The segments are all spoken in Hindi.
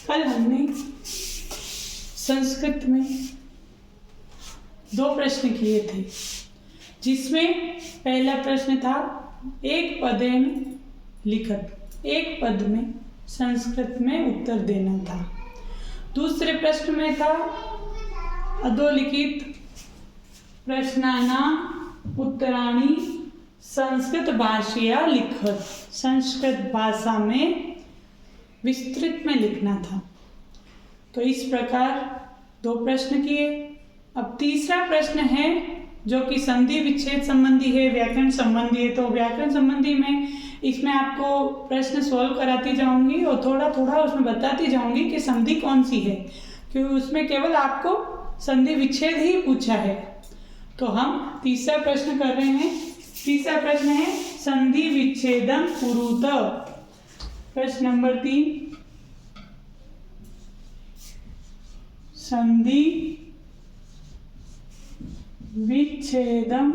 कल हमने संस्कृत में 2 प्रश्न किए थे, जिसमें पहला प्रश्न था एक पदेन लिखत, एक पद में संस्कृत में उत्तर देना था। दूसरे प्रश्न में था अधोलिखित प्रश्नानां उत्तराणि संस्कृत भाषया लिखत, संस्कृत भाषा में विस्तृत में लिखना था। तो इस प्रकार 2 प्रश्न किए। अब तीसरा प्रश्न है जो कि संधि विच्छेद संबंधी है, व्याकरण संबंधी है। तो व्याकरण संबंधी में इसमें आपको प्रश्न सॉल्व कराती जाऊंगी और थोड़ा थोड़ा उसमें बताती जाऊंगी कि संधि कौन सी है, क्योंकि उसमें केवल आपको संधि विच्छेद ही पूछा है। तो हम तीसरा प्रश्न कर रहे हैं। तीसरा प्रश्न है संधि विच्छेदम कुरुत। प्रश्न नंबर 3, संधि विच्छेदम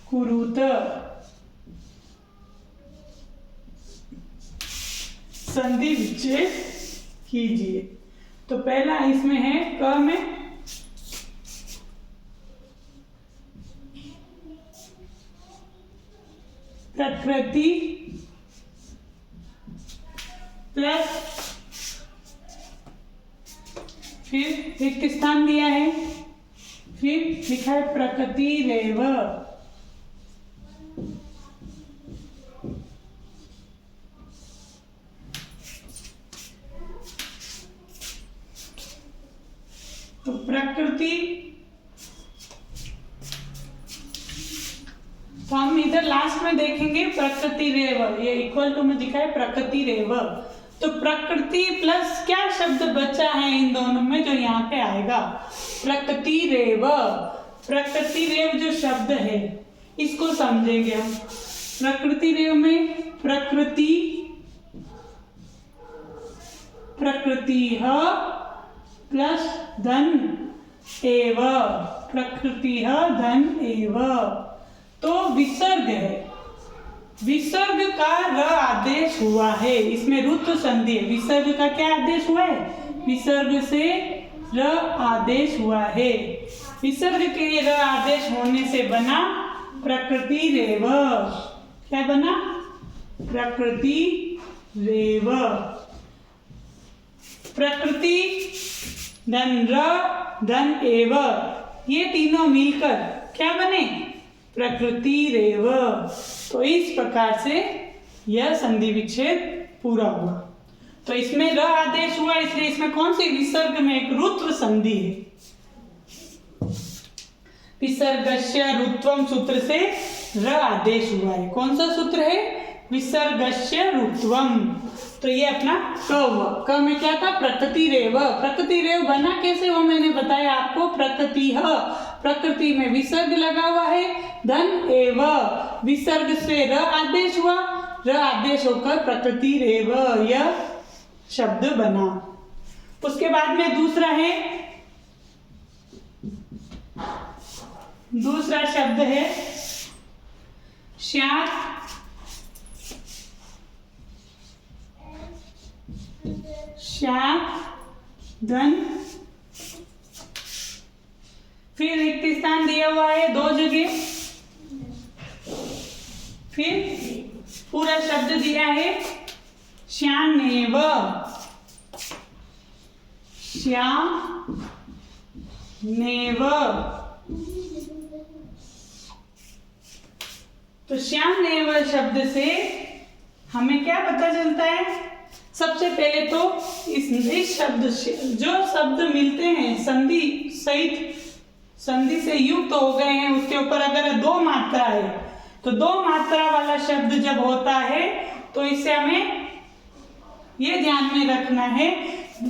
कुरुत, संधि विच्छेद कीजिए। तो पहला इसमें है क में प्रकृति प्लस, फिर रिक्त स्थान दिया है, फिर लिखा है प्रकृति रेव। तो प्रकृति, तो हम इधर लास्ट में देखेंगे प्रकृति रेव, ये इक्वल टू में दिखा है प्रकृति रेव। तो प्रकृति प्लस क्या शब्द बचा है इन दोनों में जो यहाँ पे आएगा, प्रकृति रेव। प्रकृति रेव जो शब्द है इसको समझेंगे हम। प्रकृति रेव में प्रकृति, प्रकृति प्लस धन एव, प्रकृति धन एव। तो विसर्ग है, विसर्ग का र आदेश हुआ है, इसमें रुत्व संधि है। विसर्ग का क्या आदेश हुआ है, विसर्ग से र आदेश हुआ है। विसर्ग के र आदेश होने से बना प्रकृति रेव। क्या बना, प्रकृति रेव। प्रकृति धन र धन एव, ये तीनों मिलकर क्या बने, प्रकृति रेव। तो इस प्रकार से यह संधि विच्छेद पूरा हुआ। तो इसमें र आदेश हुआ, इसलिए इसमें कौन सी, विसर्ग में एक रुत्व संधि है। विसर्गस्य रुत्वम सूत्र से र आदेश हुआ है। कौन सा सूत्र है, विसर्गस्य रुत्वम। तो ये अपना क हुआ। क में क्या था, प्रकृति रेव। प्रकृति रेव बना कैसे वो मैंने बताया आपको, प्रकृति प्रकृति में विसर्ग लगा हुआ है, धन एव, विसर्ग से र आदेश हुआ, र आदेश होकर प्रकृति रेव यह शब्द बना। उसके बाद में दूसरा है, दूसरा शब्द है स्यात्, स्यात् धन, फिर रिक्त स्थान दिया हुआ है 2 जगह, फिर पूरा शब्द दिया है श्यानेव, श्यानेव। तो श्यानेव शब्द से हमें क्या पता चलता है, सबसे पहले तो इस शब्द जो शब्द मिलते हैं संधि सहित, संधि से युक्त हो गए हैं, उसके ऊपर अगर 2 मात्रा है तो 2 मात्रा वाला शब्द जब होता है तो इससे हमें ये ध्यान में रखना है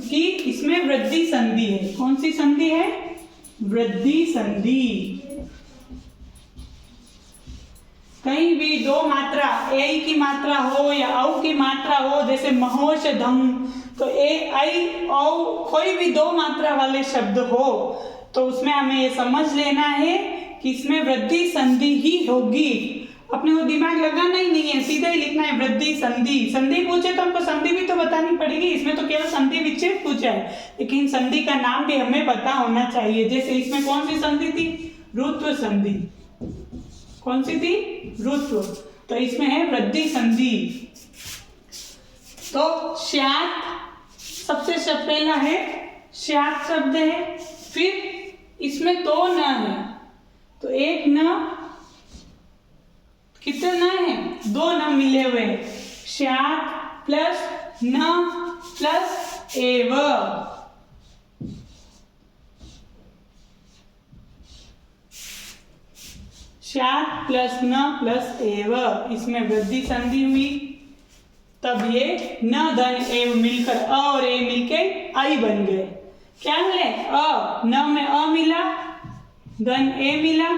कि इसमें वृद्धि संधि है। कौन सी संधि है, वृद्धि संधि। कहीं भी 2 मात्रा, ए की मात्रा हो या औ की मात्रा हो, जैसे महोषधम, तो ए आई औ कोई भी 2 मात्रा वाले शब्द हो तो उसमें हमें ये समझ लेना है कि इसमें वृद्धि संधि ही होगी। अपने को दिमाग लगाना ही नहीं है, सीधे ही लिखना है वृद्धि संधि। संधि पूछे तो हमको संधि भी तो बतानी पड़ेगी, इसमें तो केवल संधि विच्छेद पूछा है, लेकिन संधि का नाम भी हमें पता होना चाहिए। जैसे इसमें कौन सी संधि थी? ऋत्व संधि। कौन सी थी? ऋत्व। तो इसमें है वृद्धि संधि। तो श्यात सबसे पहला है, श्यात शब्द है। फिर इसमें दो न है, तो एक न, कितने न है? दो न मिले हुए, श्यात प्लस न प्लस एव। श्यात प्लस न प्लस एव, इसमें वृद्धि संधि हुई, तब ये न धन एव मिलकर अ और ए मिलके आई बन गए। क्या मिले? अ, न में अ मिला, धन ए मिला,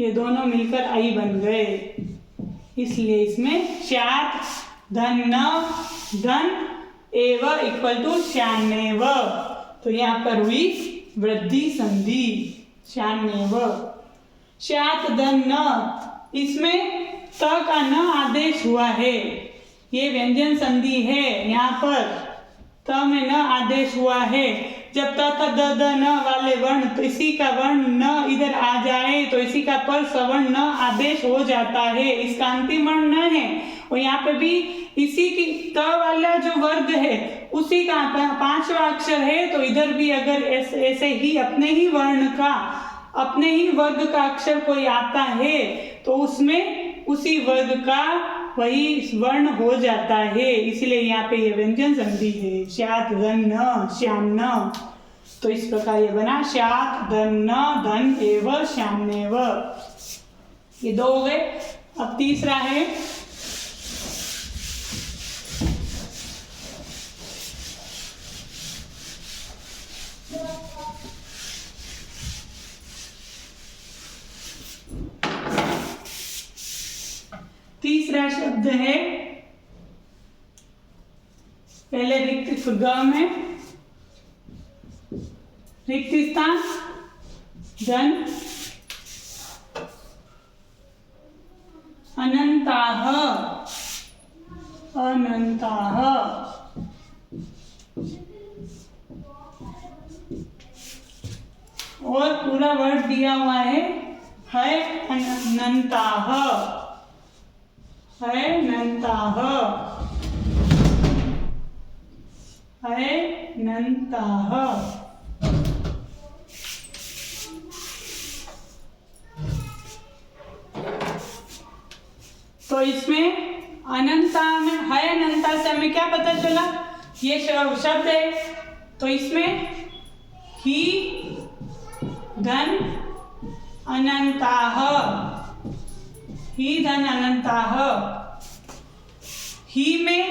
ये दोनों मिलकर आई बन गए। इसलिए इसमें श्यात धन न धन एव इक्वल टू 96। तो यहाँ पर हुई वृद्धि संधि 96। श्यात धन न, इसमें त का न आदेश हुआ है, ये व्यंजन संधि है। यहाँ पर त में न आदेश हुआ है। जब त थ द द न वाले वर्ण, तो इसी का वर्ण न इधर आ जाए तो इसी का पर सवर्ण न आदेश हो जाता है, इसका अंतिम वर्ण न है। और यहाँ पे भी इसी की त वाला जो वर्ग है उसी का पांचवा अक्षर है, तो इधर भी अगर ऐसे ही अपने ही वर्ण का, अपने ही वर्ग का अक्षर कोई आता है तो उसमें उसी वर्ग का वही वर्ण हो जाता है। इसलिए यहाँ पे ये व्यंजन संधि है, श्यात धन न श्याम न। तो इस प्रकार ये बना श्यात धन न धन एव श्यामनेव। ये दो हो गए। अब तीसरा है तीसरा शब्द है, पहले रिक्त ग में रिक्त स्थान धन अनंताः अनंताः। और पूरा वर्ड दिया हुआ है अनंताः है नंताः है नंताः। तो इसमें अनंता में है, अनंता से हमें क्या पता चला? ये शब्द है, तो इसमें ही धन अनंताः, ही धन अनंताः। ही में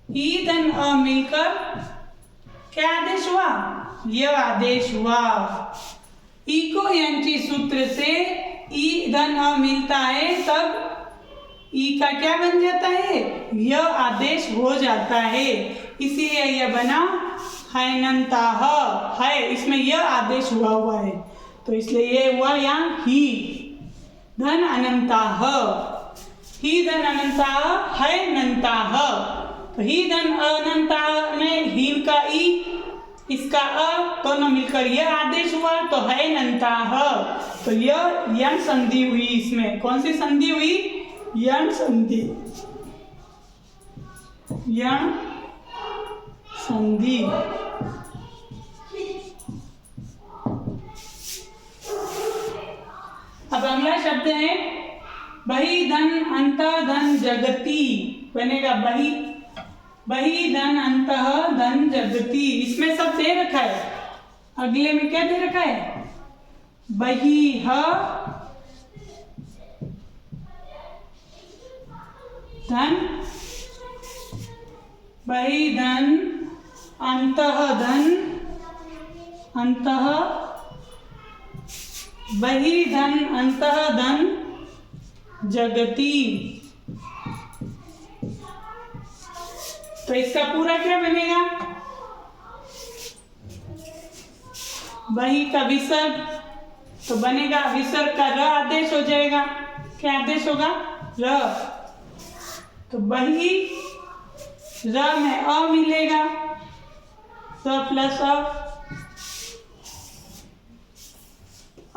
ई धन अ मिलकर क्या आदेश हुआ? यह आदेश हुआ। ई को यंची सूत्र से ई धन अ मिलता है, तब ई का क्या बन जाता है? यह आदेश हो जाता है। इसीलिए यह बना हैनंताः है, इसमें यह आदेश हुआ है, तो इसलिए ये हुआ यहाँ ही धन अनंताः। ही धन अनंताः है नंताः। तो ही धन अनंताः में ही का ई, इसका अ दोनों मिलकर यह आदेश हुआ, तो है नंताः। तो यह यण संधि हुई। इसमें कौन सी संधि हुई? यण संधि, यण संधि। अब अगला शब्द है बही धन अंत धन जगति। बनेगा बही धन अंत धन जगति। इसमें सब दे रखा है, अगले में क्या दे रखा है? बही धन, बही धन अंतः धन, अंतः बही धन अंतः धन जगति। तो इसका पूरा क्या बनेगा? बही का विसर्ग तो बनेगा विसर्ग का र आदेश हो जाएगा। क्या आदेश होगा? र। तो बही र में अ मिलेगा, स प्लस अ,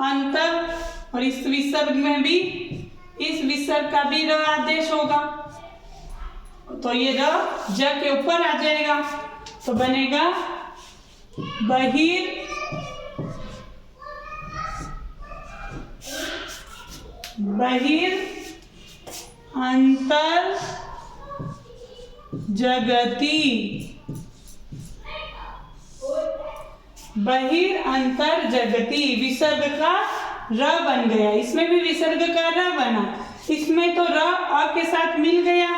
अंतर, और इस विसर्ग में भी इस विसर्ग का भी र आदेश होगा, तो ये र ज के ऊपर आ जाएगा, तो बनेगा बहिर अंतर जगती। बहिर अंतर जगती, विसर्ग का र बन गया, इसमें भी विसर्ग का र बना, इसमें तो र अ के साथ मिल गया,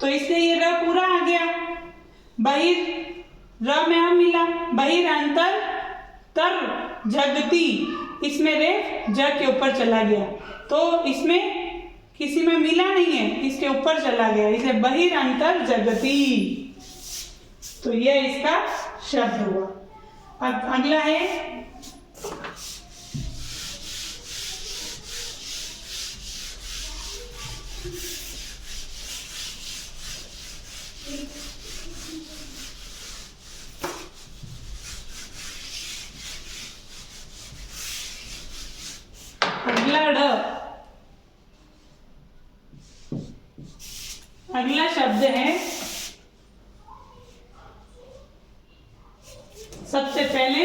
तो इसलिए ये र पूरा आ गया। बहिर र में आ मिला, बहिर अंतर तर जगती, इसमें रे ज के ऊपर चला गया, तो इसमें किसी में मिला नहीं है, इसके ऊपर चला गया, इसे बहिर अंतर जगती, तो यह इसका शब्द हुआ। अब अगला है अगला शब्द है, सबसे पहले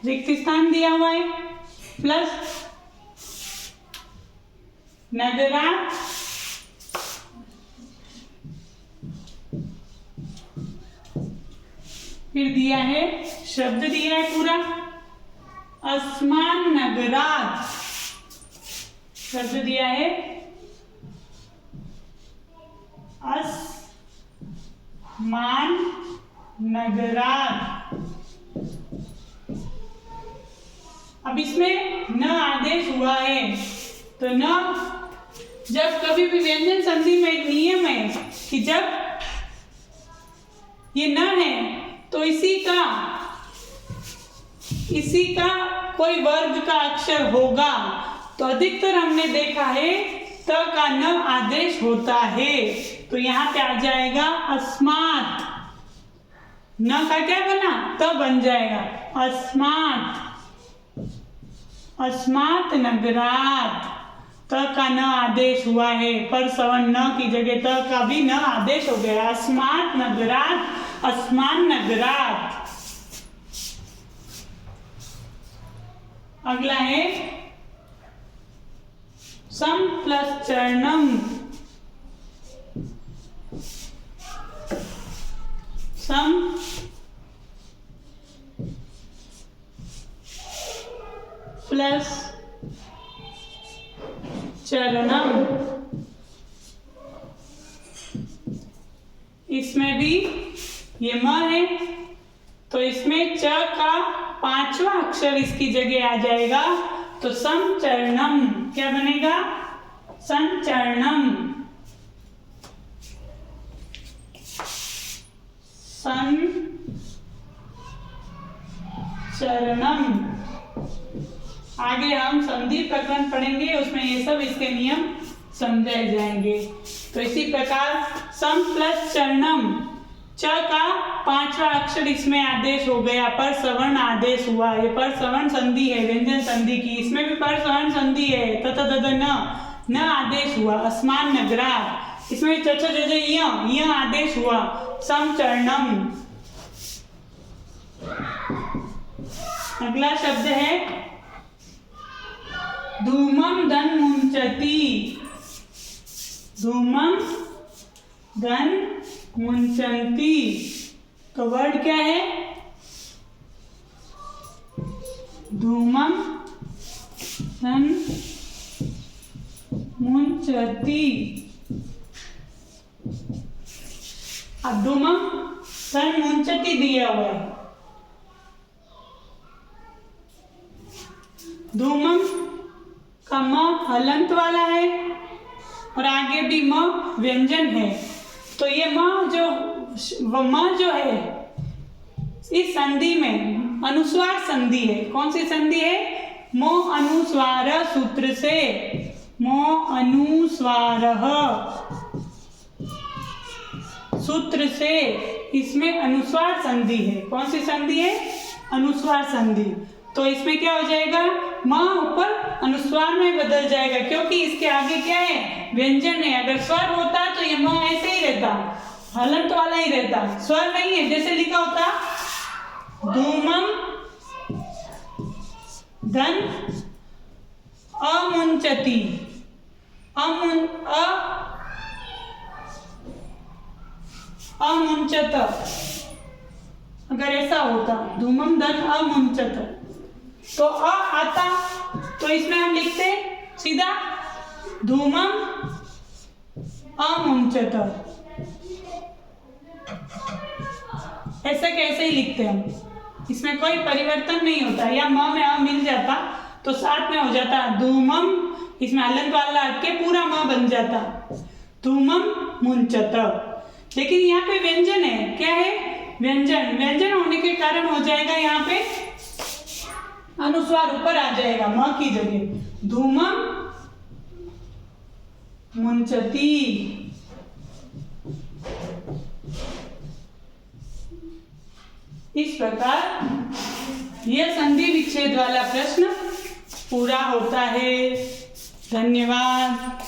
रिक्त स्थान दिया हुआ है, प्लस नगरा, फिर दिया है शब्द दिया है पूरा, अस्मान नगरात, शब्द दिया है अस्मान नगरात। अब इसमें न आदेश हुआ है, तो न, जब कभी भी व्यंजन संधि में एक नियम है कि जब ये न है तो इसी का कोई वर्ग का अक्षर होगा, तो अधिकतर हमने देखा है त का न आदेश होता है, तो यहाँ पे आ जाएगा अस्मात, न का क्या बना? त बन जाएगा, अस्मात नगरात, त का न आदेश हुआ है, पर सवन न की जगह त का भी न आदेश हो गया, अस्मात नगरात, अस्मान नगरात। अगला है सम प्लस चरणम, सम प्लस चरणम, इसमें भी ये म है, तो इसमें च का पांचवा अक्षर इसकी जगह आ जाएगा, तो संचरणम, क्या बनेगा? संचरणम, संचरणम। आगे हम संधि प्रकरण पढ़ेंगे, उसमें ये सब इसके नियम समझाए जाएंगे। तो इसी प्रकार सम प्लस चरणम, च का पांचवा अक्षर इसमें आदेश हो गया, पर सवर्ण आदेश हुआ, ये पर सवर्ण संधि है व्यंजन संधि की, इसमें भी पर सवर्ण संधि है, तत दद न आदेश हुआ, अस्मान नगरात, इसमें च ज य आदेश हुआ, सम चरणम। अगला शब्द है धूमम धन मुंचती, धूमम धन मुंचती, तो वर्ड क्या है? धूमम धन मुंचती। अब धूमम धन मुंचती दिया हुआ है, धूमम का म हलंत वाला है और आगे भी म व्यंजन है, तो ये म जो है इस संधि में अनुस्वार संधि है। कौन सी संधि है? मो अनुस्वार सूत्र से, मो अनुस्वारः सूत्र से, इसमें अनुस्वार संधि है। कौन सी संधि है? अनुस्वार संधि। तो इसमें क्या हो जाएगा? म ऊपर अनुस्वार में बदल जाएगा, क्योंकि इसके आगे क्या है? व्यंजन है। अगर स्वर होता तो ये म ऐसे ही रहता, हलंत वाला ही रहता, स्वर नहीं है। जैसे लिखा होता धूमम धन अमुंचति, अमुंचत, अगर ऐसा होता धूमम धन अमुंचत, तो अ आता, तो इसमें हम लिखते सीधा धूमम अमुंचत, ऐसा कैसे ही लिखते हम, इसमें कोई परिवर्तन नहीं होता। या म में अ मिल जाता तो साथ में हो जाता धूमम, इसमें हलंत वाला हट के पूरा म बन जाता धूमम मुंचत। लेकिन यहाँ पे व्यंजन है, क्या है? व्यंजन। व्यंजन होने के कारण हो जाएगा यहाँ पे अनुस्वार ऊपर आ जाएगा म की जगह, धूमम मुंचती। इस प्रकार यह संधि विच्छेद वाला प्रश्न पूरा होता है। धन्यवाद।